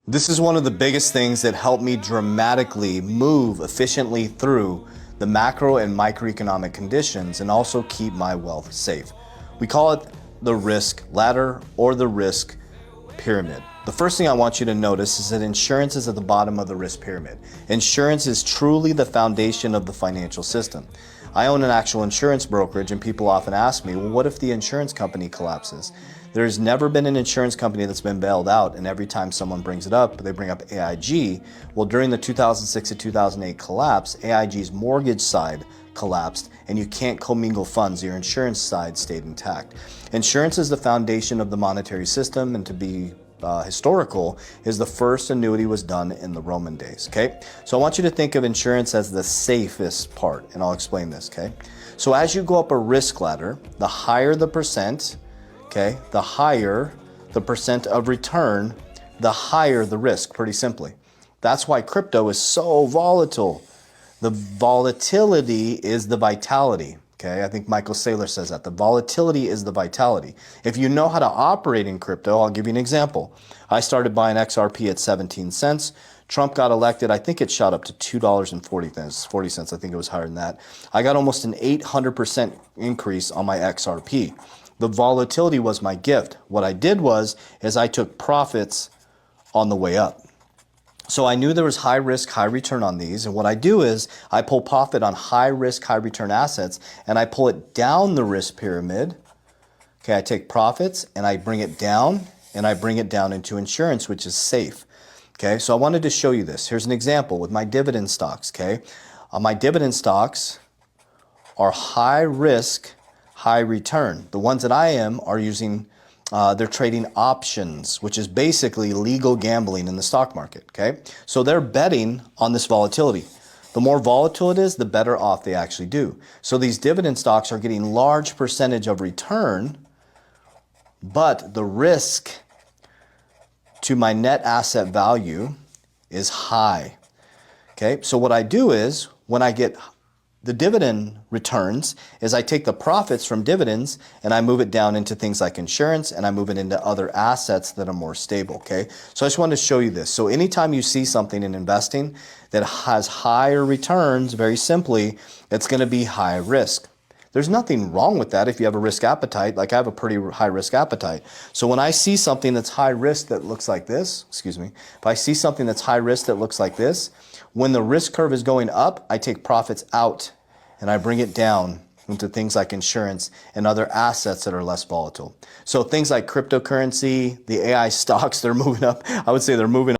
This is one of the biggest things that helped me dramatically move efficiently through the macro and microeconomic conditions and also keep my wealth safe. We call it the risk ladder or the risk pyramid. The first thing I want you to notice is that insurance is at the bottom of the risk pyramid. Insurance is truly the foundation of the financial system. I own an actual insurance brokerage, and people often ask me, well, what if the insurance company collapses? There's never been an insurance company that's been bailed out, and every time someone brings it up, they bring up AIG. Well, during the 2006 to 2008 collapse, AIG's mortgage side collapsed, and you can't commingle funds. Your insurance side stayed intact. Insurance is the foundation of the monetary system, and to be historical, is the first annuity was done in the Roman days, okay? So I want you to think of insurance as the safest part, and I'll explain this, okay? So as you go up a risk ladder, the higher the percent, okay, the higher the percent of return, the higher the risk, pretty simply. That's why crypto is so volatile. The volatility is the vitality. Okay, I think Michael Saylor says that. The volatility is the vitality. If you know how to operate in crypto, I'll give you an example. I started buying XRP at 17 cents. Trump got elected. I think it shot up to $2.40. I think it was higher than that. I got almost an 800% increase on my XRP. The volatility was my gift. What I did is I took profits on the way up. So I knew there was high risk, high return on these. And what I do is I pull profit on high risk, high return assets, and I pull it down the risk pyramid. Okay, I take profits and I bring it down, and I bring it down into insurance, which is safe. Okay, so I wanted to show you this. Here's an example with my dividend stocks. Okay, my dividend stocks are high risk, high return. The ones that I am are using they're trading options, which is basically legal gambling in the stock market, okay? So they're betting on this volatility. The more volatile it is, the better off they actually do. So these dividend stocks are getting large percentage of return, but the risk to my net asset value is high, okay? So what I do is when I get the dividend returns is I take the profits from dividends and I move it down into things like insurance, and I move it into other assets that are more stable, okay? So I just wanted to show you this. So anytime you see something in investing that has higher returns, very simply, it's going to be high risk. There's nothing wrong with that if you have a risk appetite. Like I have a pretty high risk appetite. So when I see something that's high risk that looks like this, if I see something that's high risk that looks like this, when the risk curve is going up, I take profits out and I bring it down into things like insurance and other assets that are less volatile. So things like cryptocurrency, the AI stocks, they're moving up. I would say they're moving